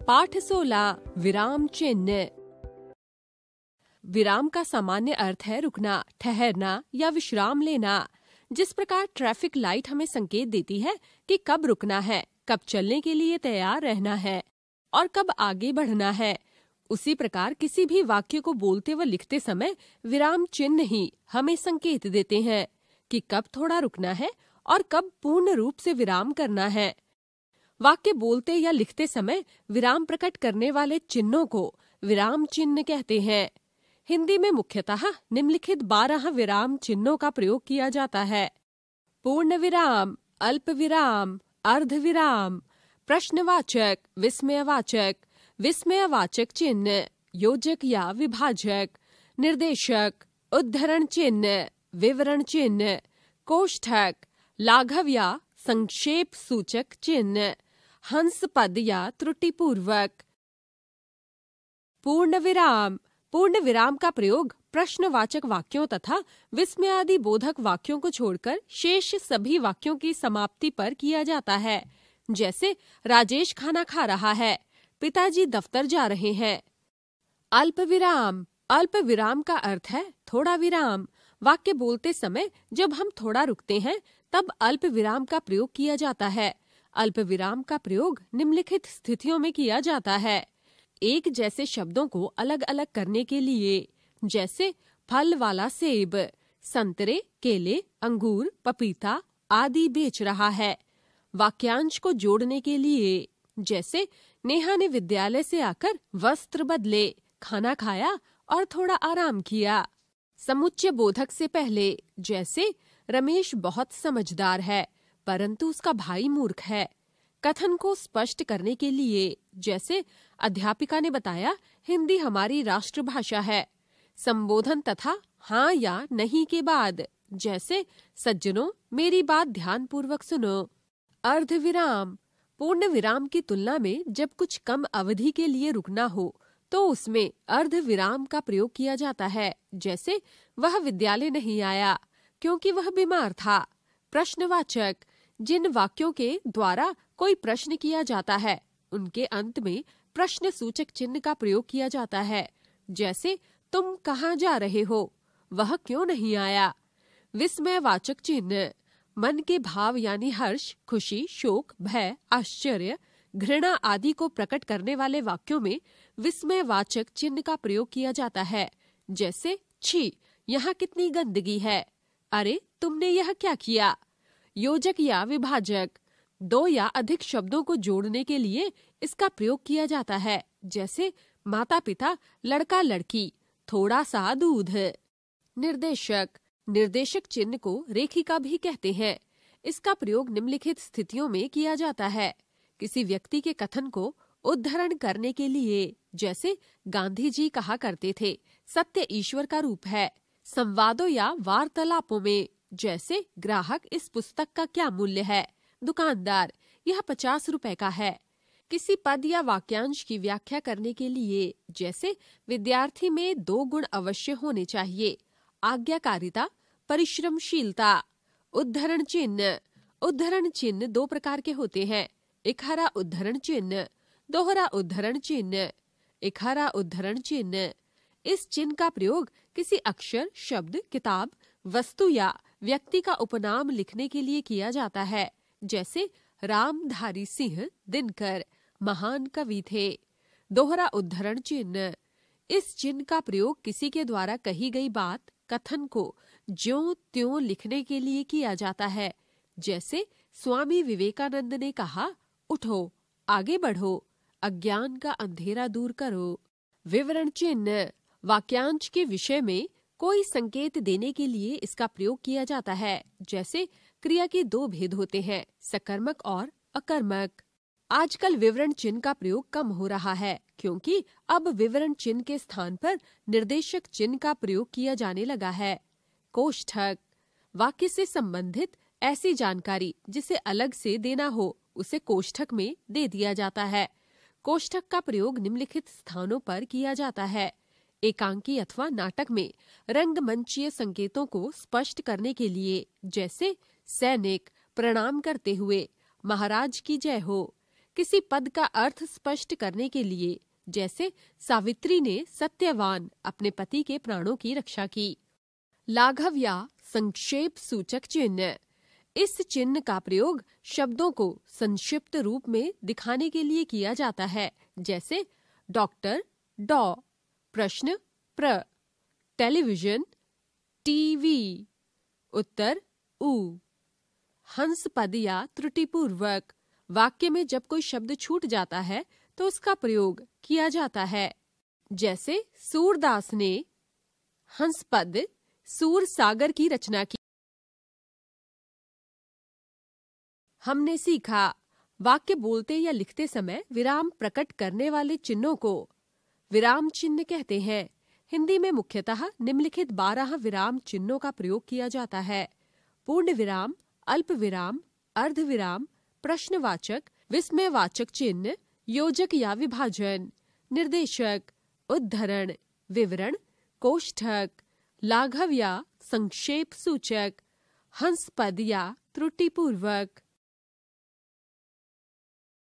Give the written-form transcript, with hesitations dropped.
पाठ 16 विराम चिन्ह। विराम का सामान्य अर्थ है रुकना, ठहरना या विश्राम लेना। जिस प्रकार ट्रैफिक लाइट हमें संकेत देती है कि कब रुकना है, कब चलने के लिए तैयार रहना है और कब आगे बढ़ना है, उसी प्रकार किसी भी वाक्य को बोलते व लिखते समय विराम चिन्ह ही हमें संकेत देते हैं कि कब थोड़ा रुकना है और कब पूर्ण रूप से विराम करना है। वाक्य बोलते या लिखते समय विराम प्रकट करने वाले चिन्हों को विराम चिन्ह कहते हैं। हिंदी में मुख्यतः निम्नलिखित 12 विराम चिन्हों का प्रयोग किया जाता है: पूर्ण विराम, अल्प विराम, अर्ध विराम, प्रश्नवाचक, विस्मयवाचक, विस्मयवाचक चिन्ह, योजक या विभाजक, निर्देशक, उद्धरण चिन्ह, विवरण चिन्ह, कोष्ठक, लाघव या संक्षेप सूचक चिन्ह, हंस पद या त्रुटिपूर्वक। पूर्ण विराम। पूर्ण विराम का प्रयोग प्रश्नवाचक वाक्यों तथा विस्मयादि बोधक वाक्यों को छोड़कर शेष सभी वाक्यों की समाप्ति पर किया जाता है। जैसे राजेश खाना खा रहा है, पिताजी दफ्तर जा रहे हैं। अल्प विराम। अल्प विराम का अर्थ है थोड़ा विराम। वाक्य बोलते समय जब हम थोड़ा रुकते हैं तब अल्प विराम का प्रयोग किया जाता है। अल्प विराम का प्रयोग निम्नलिखित स्थितियों में किया जाता है: एक जैसे शब्दों को अलग अलग करने के लिए, जैसे फल वाला सेब, संतरे, केले, अंगूर, पपीता आदि बेच रहा है। वाक्यांश को जोड़ने के लिए, जैसे नेहा ने विद्यालय से आकर वस्त्र बदले, खाना खाया और थोड़ा आराम किया। समुच्चय बोधक से पहले, जैसे रमेश बहुत समझदार है परंतु उसका भाई मूर्ख है। कथन को स्पष्ट करने के लिए, जैसे अध्यापिका ने बताया हिंदी हमारी राष्ट्रभाषा है। संबोधन तथा हाँ या नहीं के बाद, जैसे सज्जनों मेरी बात ध्यानपूर्वक सुनो। अर्ध विराम। पूर्ण विराम की तुलना में जब कुछ कम अवधि के लिए रुकना हो तो उसमें अर्ध विराम का प्रयोग किया जाता है। जैसे वह विद्यालय नहीं आया क्योंकि वह बीमार था। प्रश्नवाचक। जिन वाक्यों के द्वारा कोई प्रश्न किया जाता है उनके अंत में प्रश्न सूचक चिन्ह का प्रयोग किया जाता है। जैसे तुम कहाँ जा रहे हो, वह क्यों नहीं आया। विस्मयवाचक चिन्ह। मन के भाव यानी हर्ष, खुशी, शोक, भय, आश्चर्य, घृणा आदि को प्रकट करने वाले वाक्यों में विस्मयवाचक चिन्ह का प्रयोग किया जाता है। जैसे छी, यहाँ कितनी गंदगी है, अरे तुमने यह क्या किया। योजक या विभाजक। दो या अधिक शब्दों को जोड़ने के लिए इसका प्रयोग किया जाता है। जैसे माता पिता, लड़का लड़की, थोड़ा सा दूध। निर्देशक। निर्देशक चिन्ह को रेखिका भी कहते हैं। इसका प्रयोग निम्नलिखित स्थितियों में किया जाता है: किसी व्यक्ति के कथन को उद्धरण करने के लिए, जैसे गांधी जी कहा करते थे सत्य ईश्वर का रूप है। संवादों या वार्तालापों में, जैसे ग्राहक इस पुस्तक का क्या मूल्य है, दुकानदार यह 50 रुपए का है। किसी पद या वाक्यांश की व्याख्या करने के लिए, जैसे विद्यार्थी में 2 गुण अवश्य होने चाहिए: आज्ञाकारिता, परिश्रमशीलता। उद्धरण चिन्ह। उद्धरण चिन्ह 2 प्रकार के होते हैं: इकहरा उद्धरण चिन्ह, दोहरा उद्धरण चिन्ह। इकहरा उद्धरण चिन्ह। इस चिन्ह का प्रयोग किसी अक्षर, शब्द, किताब, वस्तु या व्यक्ति का उपनाम लिखने के लिए किया जाता है। जैसे रामधारी सिंह दिनकर महान कवि थे। दोहरा उद्धरण चिन्ह। इस चिन्ह का प्रयोग किसी के द्वारा कही गई बात, कथन को ज्यों त्यों लिखने के लिए किया जाता है। जैसे स्वामी विवेकानंद ने कहा, उठो, आगे बढ़ो, अज्ञान का अंधेरा दूर करो। विवरण चिन्ह। वाक्यांश के विषय में कोई संकेत देने के लिए इसका प्रयोग किया जाता है। जैसे क्रिया के 2 भेद होते हैं, सकर्मक और अकर्मक। आजकल विवरण चिन्ह का प्रयोग कम हो रहा है क्योंकि अब विवरण चिन्ह के स्थान पर निर्देशक चिन्ह का प्रयोग किया जाने लगा है। कोष्ठक। वाक्य से संबंधित ऐसी जानकारी जिसे अलग से देना हो उसे कोष्ठक में दे दिया जाता है। कोष्ठक का प्रयोग निम्नलिखित स्थानों पर किया जाता है: एकांकी अथवा नाटक में रंगमंचीय संकेतों को स्पष्ट करने के लिए, जैसे सैनिक प्रणाम करते हुए महाराज की जय हो। किसी पद का अर्थ स्पष्ट करने के लिए, जैसे सावित्री ने सत्यवान अपने पति के प्राणों की रक्षा की। लाघव या संक्षेप सूचक चिन्ह। इस चिन्ह का प्रयोग शब्दों को संक्षिप्त रूप में दिखाने के लिए किया जाता है, जैसे डॉक्टर डॉ, प्रश्न प्र, टेलीविजन टीवी, उत्तर उ। हंस पद या त्रुटिपूर्वक। वाक्य में जब कोई शब्द छूट जाता है तो उसका प्रयोग किया जाता है, जैसे सूरदास ने हंस पद सूर सागर की रचना की। हमने सीखा, वाक्य बोलते या लिखते समय विराम प्रकट करने वाले चिन्हों को विराम चिन्ह कहते हैं। हिंदी में मुख्यतः निम्नलिखित 12 विराम चिन्हों का प्रयोग किया जाता है: पूर्ण विराम, अल्प विराम, अर्ध विराम, प्रश्नवाचक, विस्मयवाचक चिन्ह, योजक या विभाजन, निर्देशक, उद्धरण, विवरण, कोष्ठक, लाघव या संक्षेप सूचक, हंस पद या त्रुटिपूर्वक।